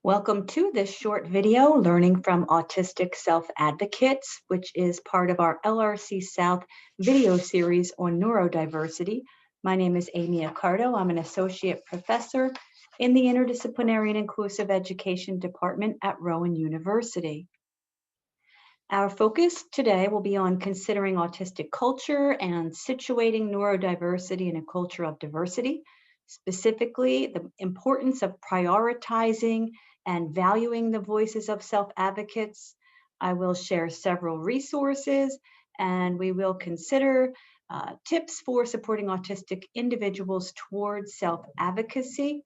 Welcome to this short video, Learning from Autistic Self-Advocates, which is part of our LRC-South video series on neurodiversity. My name is Amy Accardo. I'm an associate professor in the Interdisciplinary and Inclusive Education Department at Rowan University. Our focus today will be on considering autistic culture and situating neurodiversity in a culture of diversity, specifically the importance of prioritizing and valuing the voices of self-advocates. I will share several resources, and we will consider tips for supporting autistic individuals towards self-advocacy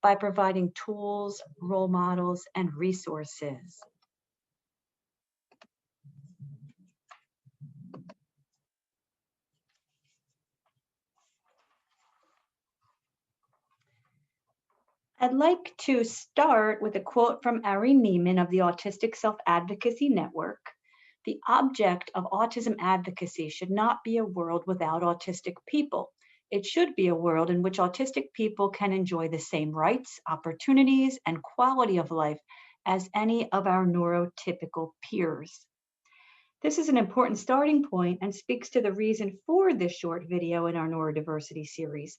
by providing tools, role models, and resources. I'd like to start with a quote from Ari Neiman of the Autistic Self-Advocacy Network. The object of autism advocacy should not be a world without autistic people. It should be a world in which autistic people can enjoy the same rights, opportunities, and quality of life as any of our neurotypical peers. This is an important starting point and speaks to the reason for this short video in our neurodiversity series.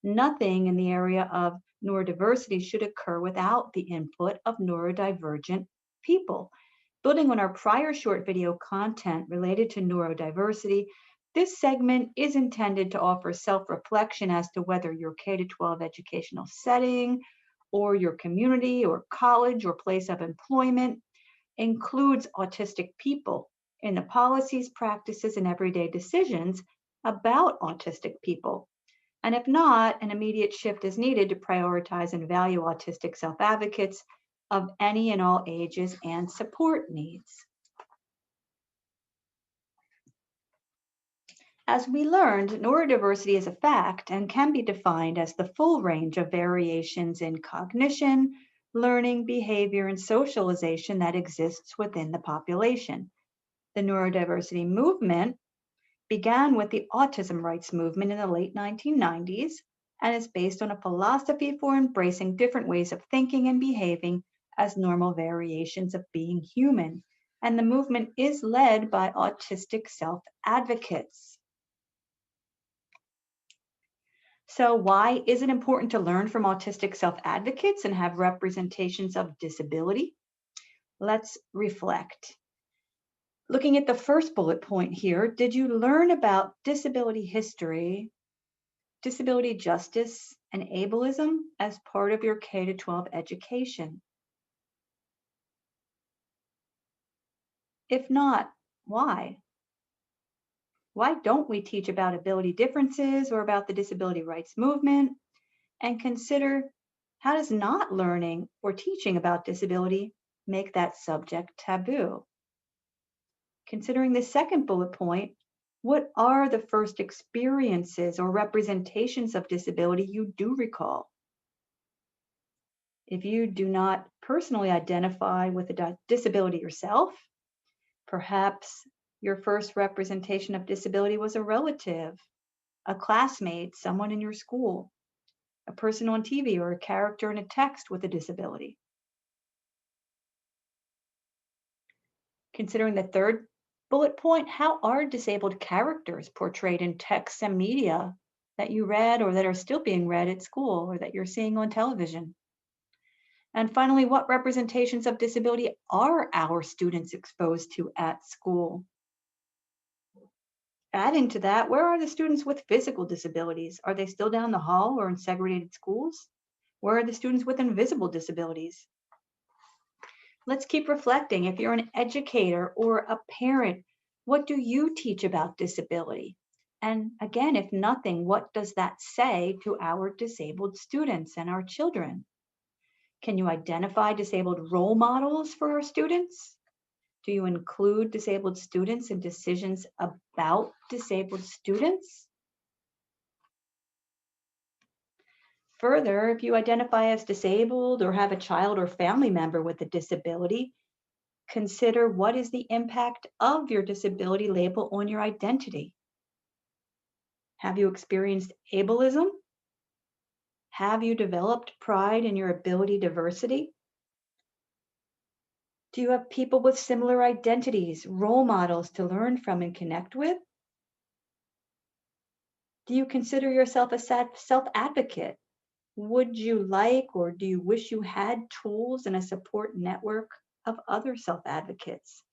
Nothing in the area of neurodiversity should occur without the input of neurodivergent people. Building on our prior short video content related to neurodiversity, this segment is intended to offer self-reflection as to whether your K-12 educational setting or your community or college or place of employment includes autistic people in the policies, practices, and everyday decisions about autistic people. And if not, an immediate shift is needed to prioritize and value autistic self-advocates of any and all ages and support needs. As we learned, neurodiversity is a fact and can be defined as the full range of variations in cognition, learning, behavior, and socialization that exists within the population. The neurodiversity movement began with the autism rights movement in the late 1990s and is based on a philosophy for embracing different ways of thinking and behaving as normal variations of being human. And the movement is led by autistic self-advocates. So why is it important to learn from autistic self-advocates and have representations of disability? Let's reflect. Looking at the first bullet point here, did you learn about disability history, disability justice, and ableism as part of your K-12 education? If not, why? Why don't we teach about ability differences or about the disability rights movement? And consider, how does not learning or teaching about disability make that subject taboo? Considering the second bullet point, what are the first experiences or representations of disability you do recall? If you do not personally identify with a disability yourself, perhaps your first representation of disability was a relative, a classmate, someone in your school, a person on TV, or a character in a text with a disability. Considering the third bullet point, how are disabled characters portrayed in texts and media that you read or that are still being read at school or that you're seeing on television? And finally, what representations of disability are our students exposed to at school? Adding to that, where are the students with physical disabilities? Are they still down the hall or in segregated schools? Where are the students with invisible disabilities? Let's keep reflecting. If you're an educator or a parent, what do you teach about disability? And again, if nothing, what does that say to our disabled students and our children? Can you identify disabled role models for our students? Do you include disabled students in decisions about disabled students? Further, if you identify as disabled or have a child or family member with a disability, consider what is the impact of your disability label on your identity. Have you experienced ableism? Have you developed pride in your ability diversity? Do you have people with similar identities, role models to learn from and connect with? Do you consider yourself a self-advocate? Would you like or do you wish you had tools and a support network of other self-advocates?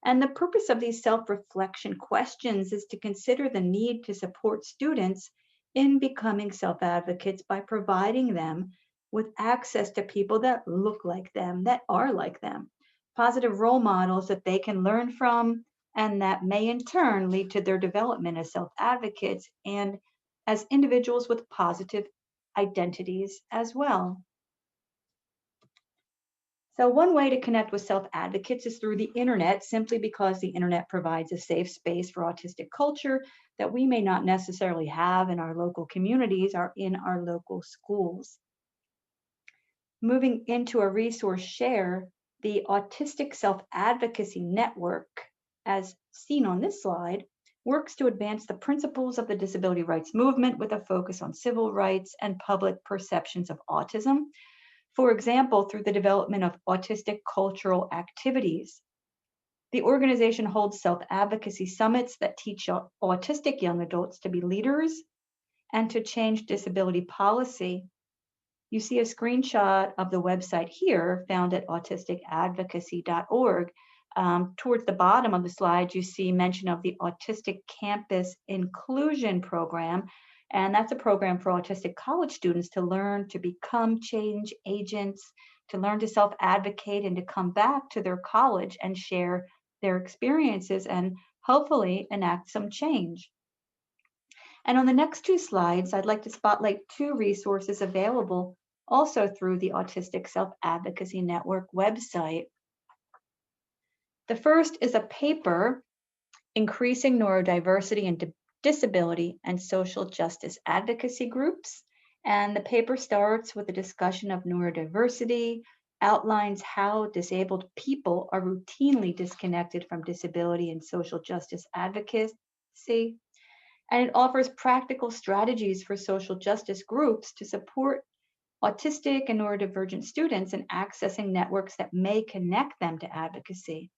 And the purpose of these self-reflection questions is to consider the need to support students in becoming self-advocates by providing them with access to people that look like them, that are like them, positive role models that they can learn from, and that may in turn lead to their development as self-advocates and as individuals with positive identities as well. So one way to connect with self-advocates is through the internet, simply because the internet provides a safe space for autistic culture that we may not necessarily have in our local communities or in our local schools. Moving into a resource share, the Autistic Self-Advocacy Network, as seen on this slide, works to advance the principles of the disability rights movement with a focus on civil rights and public perceptions of autism. For example, through the development of autistic cultural activities. The organization holds self-advocacy summits that teach autistic young adults to be leaders and to change disability policy. You see a screenshot of the website here, found at autisticadvocacy.org. Towards the bottom of the slide, you see mention of the Autistic Campus Inclusion Program, and that's a program for autistic college students to learn to become change agents, to learn to self-advocate, and to come back to their college and share their experiences and hopefully enact some change. And on the next two slides, I'd like to spotlight two resources available also through the Autistic Self-Advocacy Network website. The first is a paper, Increasing Neurodiversity and Disability and Social Justice Advocacy Groups. And the paper starts with a discussion of neurodiversity, outlines how disabled people are routinely disconnected from disability and social justice advocacy, and it offers practical strategies for social justice groups to support autistic and neurodivergent students in accessing networks that may connect them to advocacy.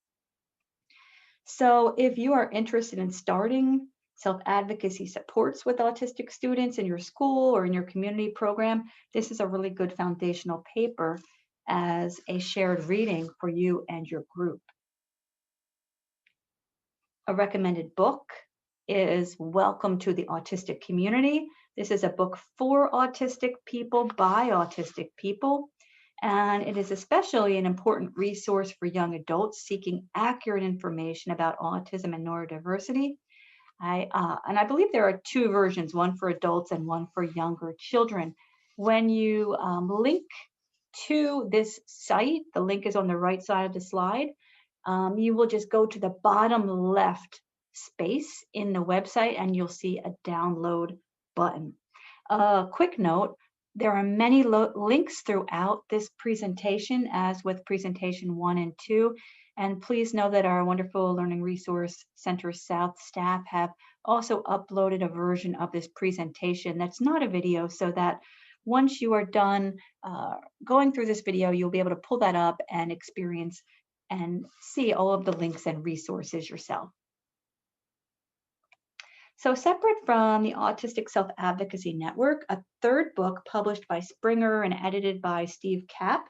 So if you are interested in starting self-advocacy supports with autistic students in your school or in your community program, this is a really good foundational paper as a shared reading for you and your group. A recommended book is Welcome to the Autistic Community. This is a book for autistic people by autistic people, and it is especially an important resource for young adults seeking accurate information about autism and neurodiversity. I believe there are two versions, one for adults and one for younger children. When you link to this site, the link is on the right side of the slide, you will just go to the bottom left space in the website and you'll see a download button. Quick note, there are many links throughout this presentation, as with presentation 1 and 2. And please know that our wonderful Learning Resource Center South staff have also uploaded a version of this presentation that's not a video, so that once you are done going through this video, you'll be able to pull that up and experience and see all of the links and resources yourself. So separate from the Autistic Self-Advocacy Network, a third book published by Springer and edited by Steve Kapp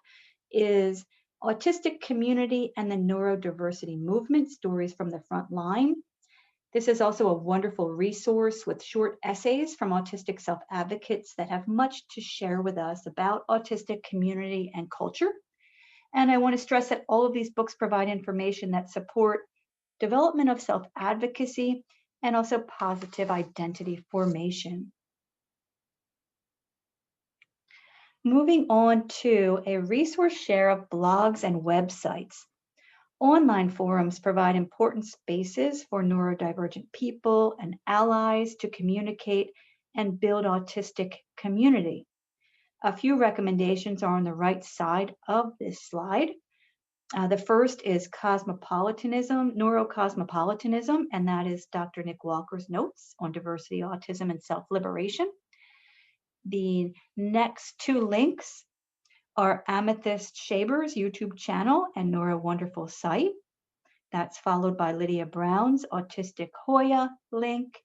is Autistic Community and the Neurodiversity Movement, Stories from the Front Line. This is also a wonderful resource with short essays from autistic self-advocates that have much to share with us about autistic community and culture. And I want to stress that all of these books provide information that support development of self-advocacy and also positive identity formation. Moving on to a resource share of blogs and websites. Online forums provide important spaces for neurodivergent people and allies to communicate and build autistic community. A few recommendations are on the right side of this slide. The first is Cosmopolitanism, Neurocosmopolitanism, and that is Dr. Nick Walker's notes on diversity, autism, and self-liberation. The next two links our Amethyst Shaber's YouTube channel and Nora Wonderful site. That's followed by Lydia Brown's Autistic Hoya link.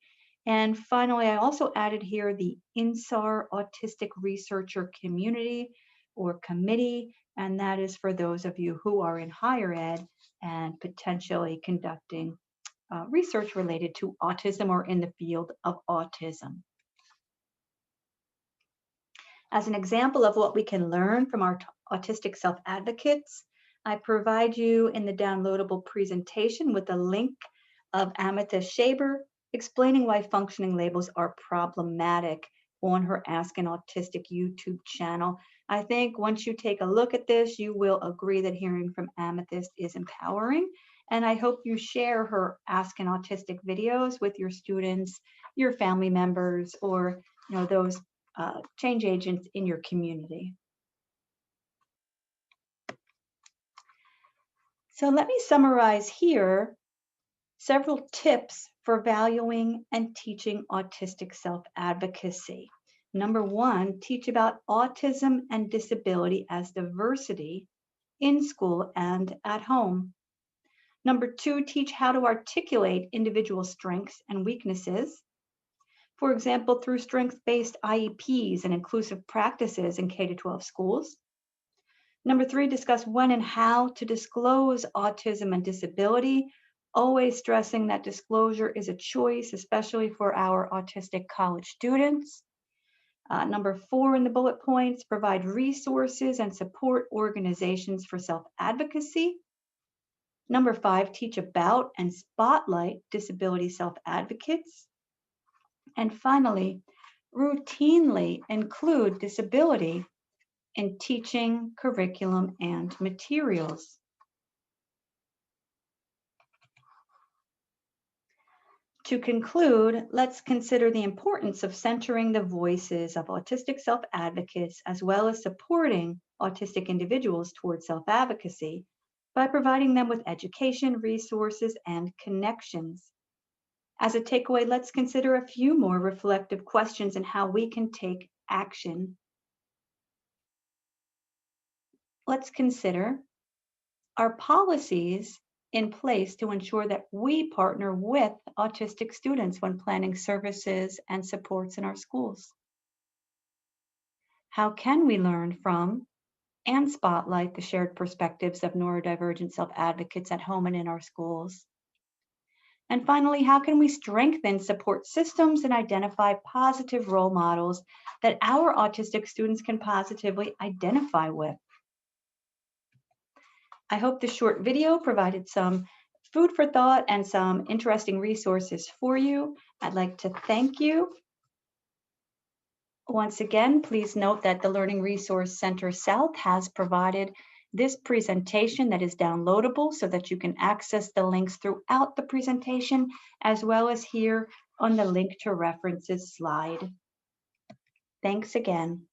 And finally, I also added here the INSAR Autistic Researcher Community or Committee, and that is for those of you who are in higher ed and potentially conducting research related to autism or in the field of autism. As an example of what we can learn from our autistic self-advocates, I provide you in the downloadable presentation with a link of Amethyst Shaber explaining why functioning labels are problematic on her Ask an Autistic YouTube channel. I think once you take a look at this, you will agree that hearing from Amethyst is empowering. And I hope you share her Ask an Autistic videos with your students, your family members, or those change agents in your community. So let me summarize here several tips for valuing and teaching autistic self-advocacy. Number one, teach about autism and disability as diversity in school and at home. Number two, teach how to articulate individual strengths and weaknesses. For example, through strength-based IEPs and inclusive practices in K-12 schools. Number three, discuss when and how to disclose autism and disability, always stressing that disclosure is a choice, especially for our autistic college students. Number four in the bullet points, provide resources and support organizations for self-advocacy. Number five, teach about and spotlight disability self-advocates. And finally, routinely include disability in teaching, curriculum, and materials. To conclude, let's consider the importance of centering the voices of autistic self-advocates as well as supporting autistic individuals towards self-advocacy by providing them with education, resources, and connections. As a takeaway, let's consider a few more reflective questions and how we can take action. Let's consider, are policies in place to ensure that we partner with autistic students when planning services and supports in our schools? How can we learn from and spotlight the shared perspectives of neurodivergent self-advocates at home and in our schools? And finally, how can we strengthen support systems and identify positive role models that our autistic students can positively identify with? I hope this short video provided some food for thought and some interesting resources for you. I'd like to thank you. Once again, please note that the Learning Resource Center South has provided this presentation that is downloadable so that you can access the links throughout the presentation, as well as here on the link to references slide. Thanks again.